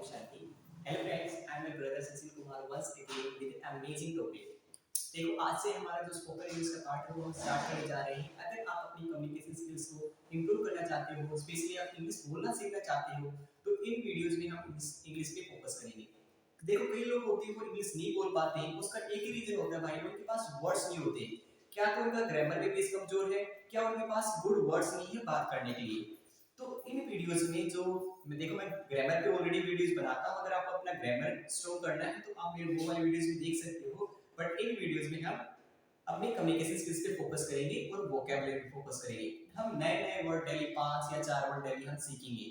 Om Shanti. Hello friends, I am your brother Sachin Kumar once again with an amazing topic. देखो आज से हमारा जो spoken English का पार्ट है वो हम स्टार्ट करने जा रहे हैं। अगर आप अपनी कम्युनिकेशन स्किल्स को इम्प्रूव करना चाहते हो, स्पेशली आप इंग्लिश बोलना सीखना चाहते हो, तो इन वीडियोस में हम इंग्लिश पे फोकस करेंगे। देखो कई लोग होते हैं वो इंग्लिश नहीं बोल पाते हैं, उसका एक ही रीजन होता है भाई, उनके पास वर्ड्स नहीं होते। क्या तो उनका ग्रामर में बेस कमजोर है, क्या उनके पास गुड वर्ड्स नहीं है बात करने के लिए। तो इन वीडियोस में जो मैं ग्रामर पे ऑलरेडी वीडियोस बनाता हूं, अगर आपको अपना ग्रामर स्ट्रॉन्ग करना है तो आप मेरे वो वाले वीडियोस भी देख सकते हो। बट इन वीडियोस में हम अपने कम्युनिकेशन स्किल्स पे फोकस करेंगे और वोकैबुलरी पे फोकस करेंगे। हम नए नए वर्ड डेली 5 या 4 वर्ड डेली हम सीखेंगे।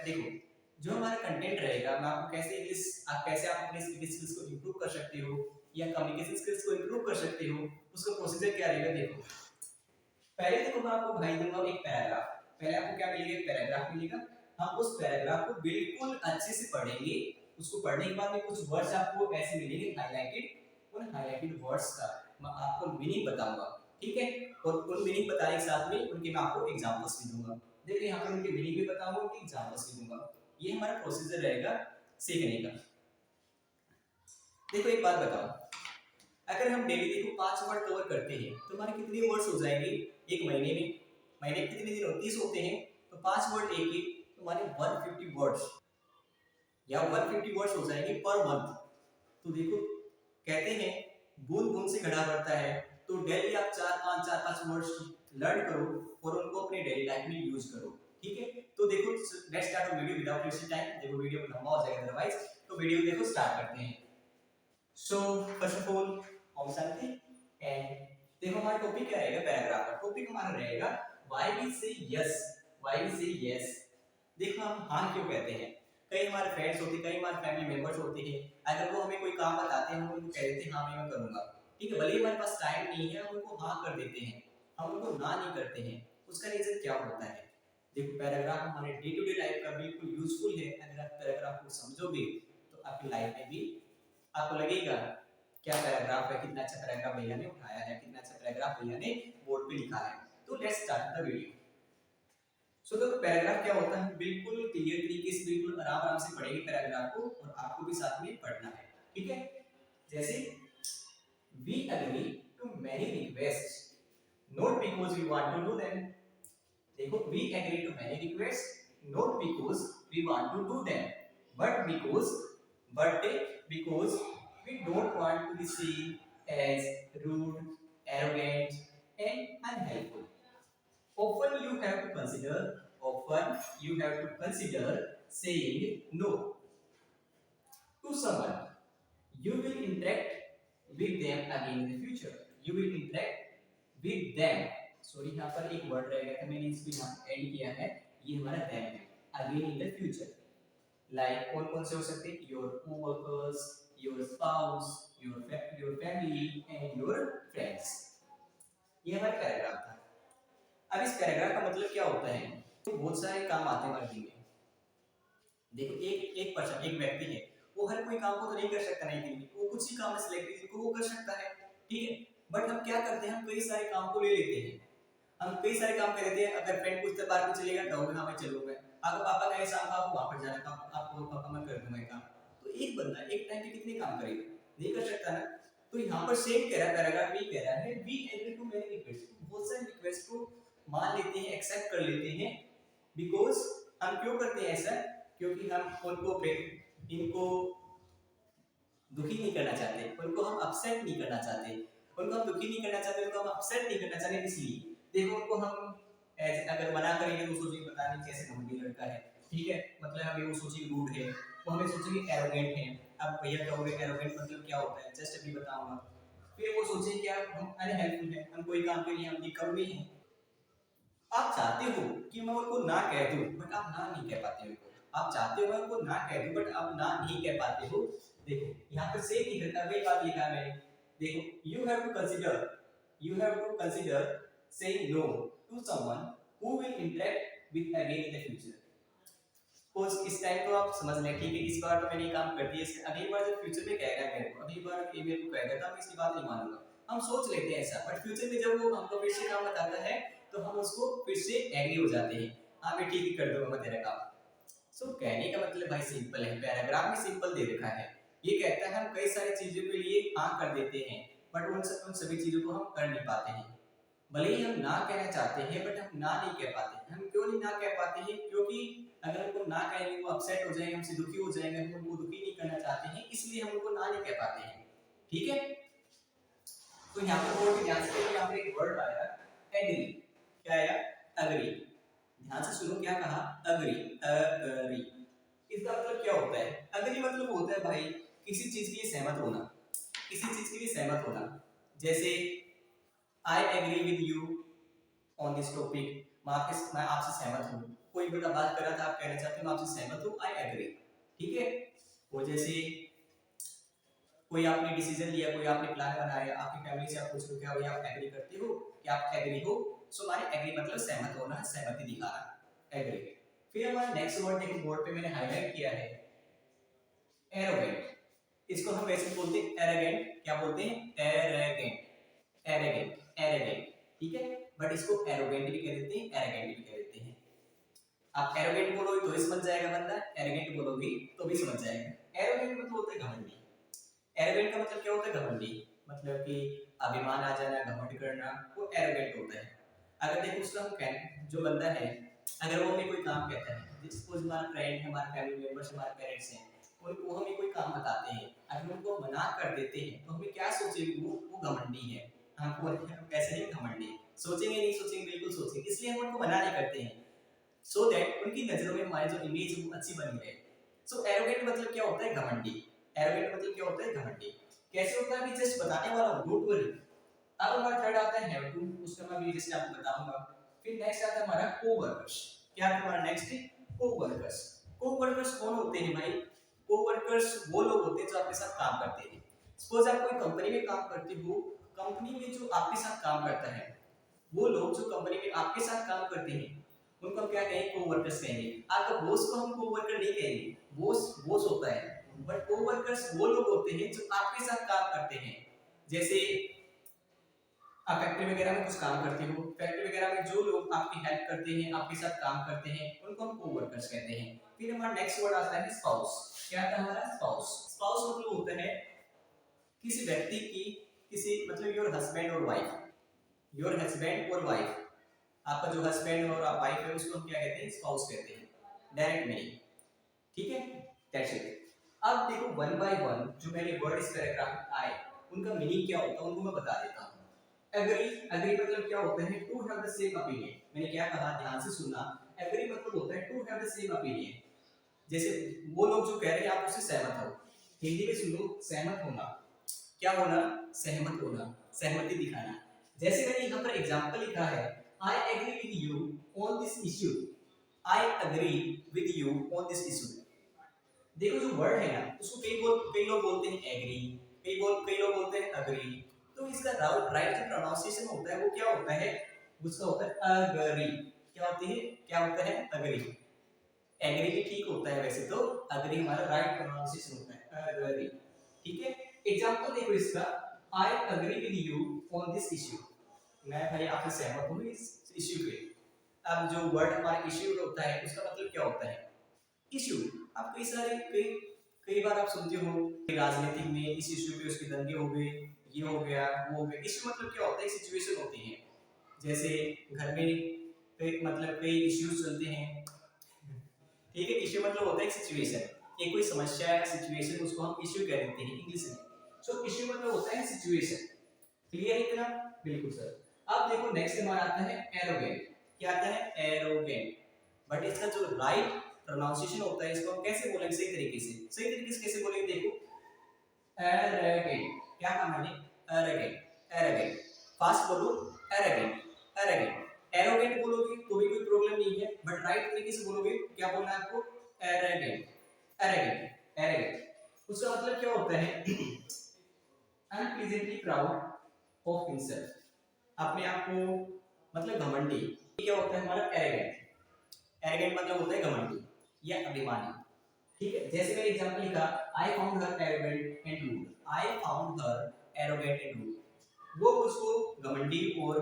देखो जो हमारा कंटेंट रहेगा, मैं आपको कैसे आप अपने स्किल्स को इंप्रूव कर सकते हो या कम्युनिकेशन स्किल्स को इंप्रूव कर सकते हो, उसका प्रोसीजर क्या रहेगा। देखो पहले देखो मैं आपको भाई दूंगा एक पैराग्राफ। पहले आपको क्या मिलेगा, एक पैराग्राफ मिलेगा। हम उस पैराग्राफ को बिल्कुल अच्छे से पढ़ेंगे। उसको पढ़ने के बाद में कुछ वर्ड्स आपको ऐसे मिलेंगे हाईलाइटेड, उन हाईलाइटेड वर्ड्स का मैं आपको मीनिंग बताऊंगा, ठीक है। और उन मीनिंग बताने के साथ में उनके मैं आपको एग्जांपल्स भी दूंगा। देखिए यहाँ पर उनके मीनिंग भी बताऊंगा, उनके एग्जांपल्स भी दूंगा। ये हमारा प्रोसीजर रहेगा सीखने का। देखो एक बात बताओ, अगर हम डेली देखो 5 वर्ड कवर करते हैं तो हमारे कितने वर्ड्स हो जाएंगे एक महीने में। महीने के कितने दिन होते 30 होते हैं, तो 5 वर्ड एक एक, तो हमारे 150 वर्ड्स या 150 वर्ड्स हो जाएंगे पर मंथ। तो देखो कहते हैं बूंद बूंद से घड़ा भरता है, तो डेली आप 4-5 वर्ड्स लर्न करो और उनको अपने डेली लाइफ में यूज करो, ठीक है। तो देखो let's start video without wasting time. देखो वीडियो लंबा हो जाएगा अदरवाइज, तो वीडियो देखो स्टार्ट करते हैं। So first of all Om Shanti. And देखो हमारा टॉपिक क्या रहेगा, पैराग्राफ का टॉपिक हमारा रहेगा व्हाई वी से यस। व्हाई वी से यस, देखो हम हाँ क्यों कहते हैं। कई हमारे फ्रेंड्स होते हैं, कई हमारे फैमिली मेंबर्स होते हैं, अगर वो हमें कोई काम बताते हैं हम उनको कह देते हैं हाँ मैं करूंगा, ठीक है। भले ही हमारे पास टाइम नहीं है हम उनको हाँ कर देते हैं, हम उनको ना नहीं करते हैं। उसका रीजन क्या होता है। देखो पैराग्राफ हमारे डे टू डे लाइफ का बिल्कुल यूजफुल है। अगर आप पैराग्राफ को समझोगे तो आपकी लाइफ में भी आपको लगेगा क्या पैराग्राफ है, कितना अच्छा पैराग्राफ भैया ने उठाया है, कितना अच्छा पैराग्राफ भैया ने बोर्ड पे लिखा है। तो लेट्स स्टार्ट द वीडियो। सो तो पैराग्राफ क्या होता है, बिल्कुल क्लियर तरीके से बिल्कुल आराम आराम से पढ़ेंगे पैराग्राफ को, और आपको भी साथ में पढ़ना है, ठीक है। जैसे we agree to many request not because we want to do them. देखो we agree to many request not because we want to do them but because we don't want to be seen as rude, arrogant, and unhelpful. Often you have to consider saying no to someone. You will interact with them again in the future. You will interact with them. Sorry यहाँ पर एक word रहेगा तो मैंने इसको यहाँ add किया है, ये हमारा them है, again in the future. Like कौन कौन से हो सकते हैं, your coworkers, your spouse, your family and your friends. ये हमारा पैराग्राफ था। अब इस पैराग्राफ का मतलब क्या होता है, तो बहुत सारे काम आते हैं हमारे दिन में। देखो एक पर्सन, एक व्यक्ति है, वो हर कोई काम को तो नहीं कर सकता, नहीं के लिए वो कुछ ही काम में सिलेक्ट जिनको वो कर सकता है, ठीक है। बट हम क्या करते हैं, हम कई सारे काम को ले लेते हैं, हम कई सारे काम कर लेते हैं। अगर फ्रेंड पूछता है बाहर को चलेगा तो हाँ मैं चलूंगा, अगर पापा कहे शाम को आपको वहां पर जाना है आपको पापा मैं कर दूंगा काम। तो एक बंदा एक टाइम पे कितने काम करेगा, नहीं कर सकता ना। तो यहाँ पर सेम कह रहा है, पैराग्राफ भी कह रहा है we agree to many request, बहुत सारे रिक्वेस्ट को मान लेते हैं, एक्सेप्ट कर लेते हैं। बिकॉज हम क्यों करते हैं ऐसा, क्योंकि हम उनको इनको दुखी नहीं करना चाहते, उनको हम अपसेट नहीं करना चाहते, उनको हम दुखी नहीं करना चाहते, उनको हम अपसेट नहीं करना चाहते। इसलिए देखो उनको हम अगर मना करेंगे तो सोचेंगे पता नहीं कैसे घमंडी लड़का है, ठीक है। मतलब हम ये सोचेंगे रूड है, वो हमें सोचेंगे एरोगेंट है। अब भैया कहोगे एरोगेंट मतलब क्या होता है, जस्ट अभी बताऊंगा। फिर वो सोचेंगे क्या हम अनहेल्पफुल है, हम कोई काम के लिए हम निकम्मे हैं। आप चाहते हो कि मैं उनको ना कह दूं बट आप ना नहीं कह पाते हो उनको। आप चाहते हो मैं उनको ना कह दूं बट आप ना नहीं कह पाते हो। देखो यहाँ पर सेम नहीं करता, वही बात लिखा है मैंने। देखो you have to consider saying no to someone who will interact with again in the future. Course इस टाइम तो आप समझ लें, ठीक है, इस बार तो मैंने ये काम कर दिया, इसके अगली बार जब फ्यूचर में कहेगा मेरे को, अगली बार ये मेरे को कहेगा तो हम इसकी बात नहीं मानूंगा। हम सोच लेते हैं ऐसा, बट फ्यूचर में जब वो हमको फिर से काम बताता है तो हम उसको फिर से एग्री हो जाते हैं, हाँ मैं ठीक ही कर दूंगा मैं तेरा काम। सो कहने का मतलब भाई सिंपल है, पैराग्राफ में सिंपल दे रखा है। ये कहता है हम कई सारी चीजों के लिए हाँ कर देते हैं, बट उन सभी चीजों को हम कर नहीं पाते हैं। भले ही हम ना कहना चाहते हैं बट हम ना नहीं कह पाते हैं। हम क्यों नहीं ना कह पाते हैं? क्योंकि अगर उनको ना कहेंगे वो अपसेट हो जाएंगे, हमसे दुखी हो जाएंगे, हम उनको दुखी नहीं करना चाहते हैं, इसलिए हम उनको ना नहीं कह पाते हैं। ठीक है, तो यहाँ पे बोर्ड ध्यान से देखिए, यहाँ पे एक वर्ड आया एग्री। क्या आया? अग्री। ध्यान से सुनो क्या कहा, अग्री। अग्री इसका मतलब क्या होता है? अग्री मतलब होता है भाई किसी चीज के लिए सहमत होना, किसी चीज के लिए सहमत होना। जैसे I agree with you on this topic, मैं आपसे सहमत हूँ। कोई बड़ा बात कर रहा था, आप कहना चाहते हो मैं आपसे सहमत हूँ, आई एग्री। ठीक है, वो जैसे कोई आपने डिसीजन लिया, कोई आपने प्लान बनाया, आपकी फैमिली से आप पूछ लो क्या भाई आप एग्री करते हो, क्या आप एग्री हो? सो हमारे एग्री मतलब सहमत होना, सहमति दिखाना, एग्री। फिर हमारा नेक्स्ट वर्ड देखो, बोर्ड पे मैंने हाईलाइट किया है एरोगेंट। इसको हम वैसे बोलते हैं एरोगेंट। क्या बोलते हैं? Arrogant, arrogant, arrogant. ठीक है, बट इसको एरोगेंट भी कह देते हैं, एरोगेंट भी कह देते हैं। आप एरोगेंट बोलोगे तो भी समझ जाएगा बंदा, एरोगेंट बोलोगे तो भी समझ जाएगा। एरोगेंट मतलब होता है घमंडी। एरोगेंट का मतलब क्या होता है? घमंडी, मतलब कि अभिमान आ जाना, घमंड करना, वो एरोगेंट होता है। अगर देखो उसका हम कहें, जो बंदा है अगर वो हमें कोई काम कहता है, सपोज हमारा फ्रेंड है, हमारे फैमिली मेंबर्स, हमारे पेरेंट्स हैं, उनको हमें कोई काम बताते हैं, अगर उनको मना कर देते हैं तो हमें क्या सोचेंगे? वो घमंडी है। हमको ऐसे नहीं, घमंडी सोचेंगे, नहीं सोचेंगे, बिल्कुल सोचेंगे, इसलिए हम उनको मना नहीं करते हैं, सो दैट उनकी नजरों में हमारी जो इमेज है वो अच्छी बनी रहे। सो एरोगेंट मतलब क्या होता है? घमंडी। एरोगेंट मतलब क्या होता है? घमंडी। कैसे होता है अभी जस्ट बताने वाला हूं, डोंट वरी। अब हमारा थर्ड आता है हैव टू, उसका मैं भी जस्ट आपको बताऊंगा। फिर नेक्स्ट आता है हमारा कोवर्कर्स। क्या आता है हमारा नेक्स्ट? कोवर्कर्स। कोवर्कर्स कौन होते हैं भाई? कोवर्कर्स वो लोग होते हैं जो आपके साथ काम करते हैं। सपोज आप कोई कंपनी में काम करते हो, कंपनी में जो आपके साथ काम करता है, वो लोग जो कंपनी में आपके साथ काम करते हैं उनको हम क्या कहेंगे? कोवर्कर्स कहेंगे। आपका बॉस को हम कोवर्कर नहीं कहेंगे, बॉस बॉस होता है, बट कोवर्कर्स वो लोग होते हैं जो आपके साथ काम करते हैं। जैसे आप फैक्ट्री वगैरह में कुछ काम करते हो, फैक्ट्री वगैरह में जो लोग आपकी हेल्प करते हैं, आपके साथ काम करते हैं, उनको हम कोवर्कर्स कहते हैं। फिर हमारा नेक्स्ट वर्ड आता है स्पाउस। क्या आता है हमारा? स्पाउस। स्पाउस मतलब होता है किसी व्यक्ति की, किसी मतलब योर हस्बैंड और वाइफ, योर हस्बैंड और वाइफ, आपका जो हस्बैंड और वाइफ है उसको हम क्या कहते हैं? स्पाउस कहते हैं, डायरेक्ट मीनिंग। ठीक है, दैट्स इट। अब देखो वन बाय वन जो मैंने वर्ड इस पैराग्राफ में आए उनका मीनिंग क्या होता है उनको मैं बता देता हूँ। एग्री, एग्री मतलब क्या होता है? To have the same opinion. मैंने क्या कहा, ध्यान से सुनना। एग्री मतलब होता है to have the same opinion. जैसे वो लोग जो कह रहे हैं आप उससे सहमत हो। हिंदी में सुन लो, सहमत होना। क्या होना? सहमत होना, सहमति दिखाना। जैसे मैंने यहाँ पर एग्जांपल लिखा है, I agree with you on this issue. I agree with you on this issue. देखो जो वर्ड है ना उसको कई लोग बोलते हैं एग्री, कई लोग बोलते हैं अग्री। तो इसका राइट जो प्रोनाउंसिएशन होता है वो क्या होता है? उसका होता है अग्री। क्या होती है? क्या होता है? अग्री। एग्री भी ठीक होता है वैसे तो, अग्री हमारा राइट प्रोनाउंसिएशन होता है, अग्री। ठीक है, एग्जांपल देखो इसका, I agree with you on this issue. मैं भाई आपसे सहमत हूं इस इश्यू पे। अब जो वर्ड हमारा इश्यू होता है उसका मतलब क्या होता है? इश्यू। आप कई बार आप सुनते हो राजनीतिक में इस इश्यू पे उसके दंगे हो गए, ये हो गया, वो हो गया। इश्यू मतलब क्या होता है? सिचुएशन होती है। जैसे घर में कई इश्यूज चलते हैं। ठीक है, इश्यू मतलब होता है सिचुएशन। एक कोई समस्या है, सिचुएशन, उसको हम इश्यू कह देते हैं इंग्लिश में। सो इश्यू मतलब होता है सिचुएशन। क्लियर है इतना? बिल्कुल सर। अब देखो नेक्स्ट हमारा आता है एरोगेंट। क्या आता है? एरोगेंट। बट इसका जो राइट प्रोनाउंसिएशन होता है इसको हम कैसे बोलेंगे सही तरीके से? सही तरीके से कैसे बोलेंगे? देखो एरोगेंट। क्या कहा मैंने? Arrogant, arrogant. फास्ट बोलो, एरोगेंट, एरोगेंट। एरोगेंट बोलोगे तो भी कोई प्रॉब्लम नहीं है, बट राइट तरीके से बोलोगे क्या बोलना है आपको? Arrogant, arrogant, arrogant. उसका मतलब क्या होता है? अनप्लीजेंटली प्राउड ऑफ हिमसेल्फ, अपने आप को मतलब घमंडी। क्या होता है हमारा? एरोगेंट। एरोगेंट मतलब होता है घमंडी या अभिमानी। ठीक है, जैसे मैंने एग्जांपल लिखा, I found her arrogant and rude. I found her arrogant and rude. वो उसको घमंडी और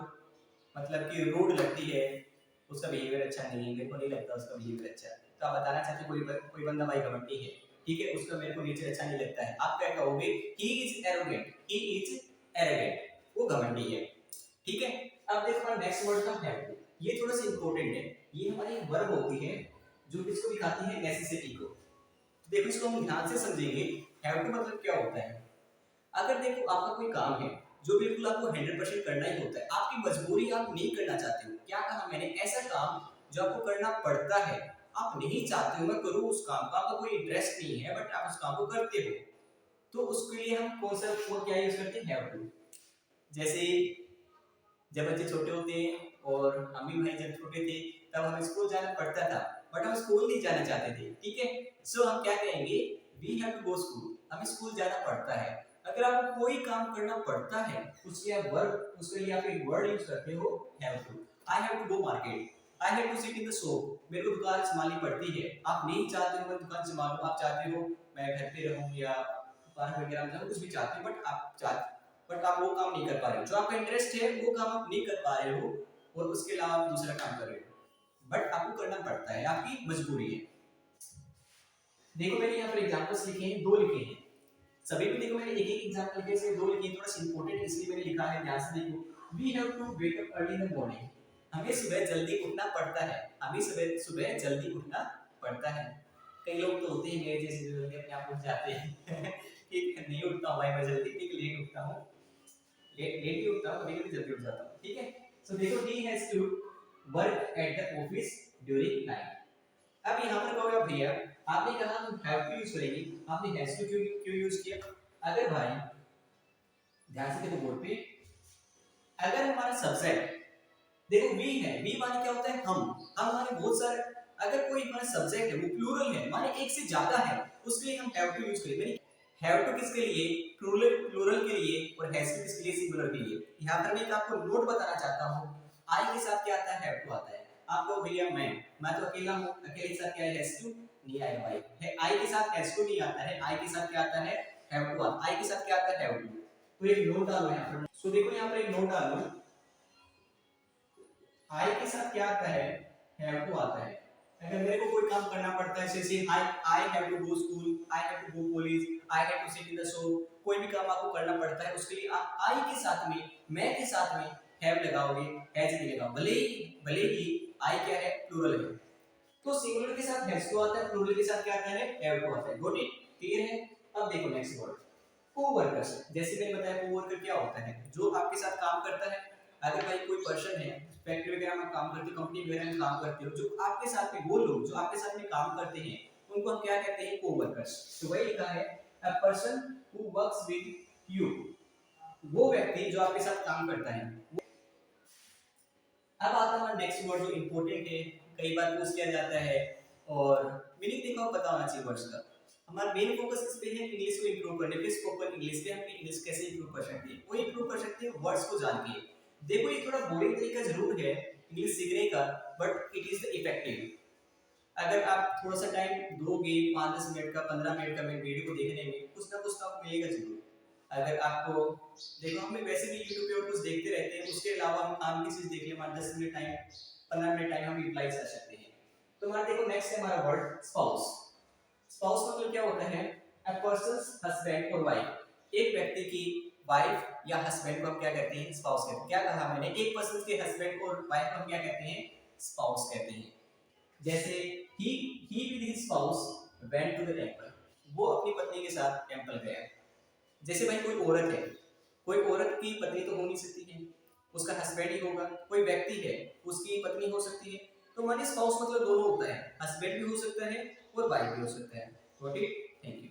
मतलब कि रूड लगती है, उसका बिहेवियर अच्छा नहीं है, मेरे को नहीं लगता उसका बिहेवियर अच्छा है। तो आप बताना चाहते हो कोई बंदा भाई घमंडी है, ठीक है, उसका मेरे को नेचर अच्छा नहीं लगता है, आप क्या कहोगे, he is arrogant, he is arrogant, वो घमंडी है, ठीक है। अब देखो हमारा नेक्स्ट वर्ड का हैव टू, ये थोड़ा सा इंपॉर्टेंट है, ये हमारी एक वर्ब होती है जो किसको दिखाती है, नेसेसिटी को। तो देखो इसको हम ध्यान से समझेंगे, हैव टू मतलब क्या होता है। अगर देखो आपका कोई काम है जो बिल्कुल आपको 100% करना ही होता है, आपकी मजबूरी, आप नहीं करना चाहते हो, क्या कहा मैंने, ऐसा काम जो आपको करना पड़ता है, आप नहीं चाहते हो मैं करूं उस काम का, आपका कोई इंटरेस्ट नहीं है बट आप उस काम को करते हो, तो उसके लिए हम कौन सा वो क्या यूज करते हैं, हैव टू। जैसे जब बच्चे छोटे होते हैं और हम भी भाई जब छोटे थे तब हमें स्कूल जाना पड़ता था, बट हम स्कूल नहीं जाना चाहते थे, ठीक है, सो हम क्या कहेंगे, we have to go school, हमें स्कूल जाना पड़ता है। अगर आपको कोई काम करना पड़ता है उसके आप वर्ब, उसके लिए आप एक वर्ड यूज करते हो, have to. I have to go market, I have to sit in the shop, मेरे को दुकान संभालनी पड़ती है, आप नहीं चाहते हो मैं दुकान संभालूं, आप चाहते हो मैं घर पे रहूं या पार्क वगैरह में जाऊं, कुछ भी चाहते हो, बट आप वो काम नहीं कर पा रहे हो, जो आपका इंटरेस्ट है वो काम आप नहीं कर पा रहे हो, और उसके अलावा आप दूसरा काम कर रहे हो, बट आपको करना पड़ता है, आपकी मजबूरी है। देखो मैंने यहाँ पर एग्जांपल्स लिखे हैं, दो लिखे हैं, सभी पे देखो मैंने एक एक एग्जांपल लिखे से दो लिखे, थोड़ा सा इंपॉर्टेंट इसलिए मैंने लिखा है, ध्यान से देखो। We have to wake up early in the morning, हमें सुबह जल्दी उठना पड़ता है, हमें सुबह सुबह जल्दी उठना पड़ता है। कई लोग तो होते हैं मेरे जैसे जो अपने आप उठ जाते हैं ठीक है, नहीं उठता हूं भाई मैं जल्दी, ठीक, लेट उठता हूं, लेट लेट ही उठता हूं, कभी कभी जल्दी उठ जाता हूं, ठीक है। सो देखो he has to work at the office during night. अब यहाँ पर कहोगे भैया आपने कहा हम हैव टू यूज करेंगे, आपने हैज टू क्यों क्यों यूज किया। अगर भाई ध्यान से देखो बोर्ड पे, अगर हमारा सब्जेक्ट देखो वी है, वी माने क्या होता है, हम माने बहुत सारे, अगर कोई हमारा सब्जेक्ट है वो प्लूरल है माने एक से ज्यादा है, उसके लिए हम हैव टू यूज करेंगे। हैव टू किसके लिए, प्लूरल प्लूरल के लिए, और हैज टू किसके लिए, सिंगुलर के लिए। यहाँ पर मैं एक आपको नोट बताना चाहता हूँ, आई के साथ क्या आता है, हैव टू आता है। आपको भैया मैं तो अकेला हूँ, अकेले के साथ क्या है, हैज टू नहीं आएगा भाई, है आई के साथ हैज टू नहीं आता है, आई के साथ क्या आता है, हैव टू आता है, आई के साथ क्या आता है, हैव टू। तो एक नोट डालो यहाँ पर, सो देखो यहाँ पर एक नोट डालो, आई के साथ क्या आता है, हैव टू आता है। अगर मेरे को कोई काम करना पड़ता है, जैसे I have to go school, I have to go college, I have to sit in the show, कोई भी काम आपको करना पड़ता है उसके लिए आप आई के साथ में, मैं के साथ में हैव लगाओगे, हैज नहीं लगाओगे, भले ही आई क्या है, प्लूरल है। तो सिंगुलर के साथ हैज टू आता है, प्लूरल के साथ क्या आता है, हैव टू आता है। गॉट इट, क्लियर है। अब देखो नेक्स्ट वर्ड, कोवर्कर्स। जैसे मैंने बताया कोवर्कर क्या होता है, जो आपके साथ काम करता है। अगर भाई कोई पर्सन है, फैक्ट्री वगैरह में काम करते हो, कंपनी वगैरह में काम करते हो, जो आपके साथ में, वो लोग जो आपके साथ में काम करते हैं उनको हम क्या कहते हैं, कोवर्कर्स। तो वही लिखा है, a person who works with you, वो व्यक्ति जो आपके साथ काम करता है। अब आता है नेक्स्ट वर्ड जो इंपॉर्टेंट है, कई बार पूछ किया जाता है, और मीनिंग देखो पता होना चाहिए वर्ड्स का। हमारा मेन फोकस किस पे है, इंग्लिश को इंप्रूव करने पे, स्पोकन इंग्लिश पे। हम इंग्लिश कैसे इंप्रूव कर सकते हैं, वो इंप्रूव कर सकते हैं वर्ड्स को जान के। देखो ये थोड़ा बोरिंग तरीका जरूर है इंग्लिश सीखने का, but it is the effective. अगर आप थोड़ा सा टाइम दोगे, 5-10 मिनट का, 15 मिनट का मेरे वीडियो को देखने में, कुछ ना कुछ तो आपको मिलेगा जरूर। अगर आपको देखो, हम वैसे भी YouTube पे और कुछ देखते रहते हैं, उसके अलावा हम काम की चीज देख ले, हमारा 10 मिनट टाइम, 15 मिनट टाइम हम यूटिलाइज कर सकते हैं। तो हमारा देखो नेक्स्ट है हमारा वर्ड स्पाउस। स्पाउस मतलब क्या होता है, अ पर्सन्स हस्बैंड और वाइफ। एक व्यक्ति की वाइफ या हस्बैंड को हम क्या कहते हैं, स्पाउस कहते हैं। क्या कहा मैंने, एक पर्सन के हस्बैंड और वाइफ को हम क्या कहते हैं, स्पाउस कहते हैं। जैसे ही with his spouse went to the temple, वो अपनी पत्नी के साथ टेंपल गया। जैसे भाई कोई औरत है, कोई औरत की पत्नी तो हो नहीं सकती है, उसका हस्बैंड ही होगा। कोई व्यक्ति है, उसकी पत्नी हो सकती है। तो माने स्पाउस मतलब दोनों होता है, हस्बैंड भी हो सकता है और वाइफ भी हो सकता है। Got it, thank you.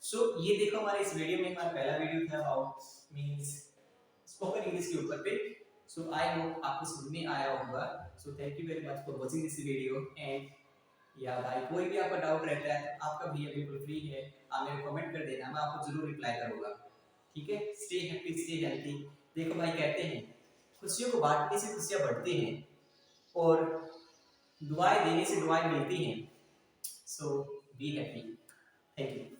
So ये देखो हमारे इस वीडियो में, हमारा पहला वीडियो था अबाउट मींस स्पोकन इंग्लिश के ऊपर पे। सो आई होप आपको समझ में आया होगा। So thank you very much for watching this video. And या भाई कोई भी आपका डाउट रहता है, आपका भैया बिल्कुल फ्री है, आप मेरे को कमेंट कर देना, मैं आपको जरूर रिप्लाई करूंगा। ठीक है, स्टे हैप्पी, स्टे हेल्थी। देखो भाई कहते हैं, खुशियों को बांटने से खुशियां बढ़ती हैं, और दुआएं देने से दुआएं मिलती हैं। सो बी हैप्पी। Thank you.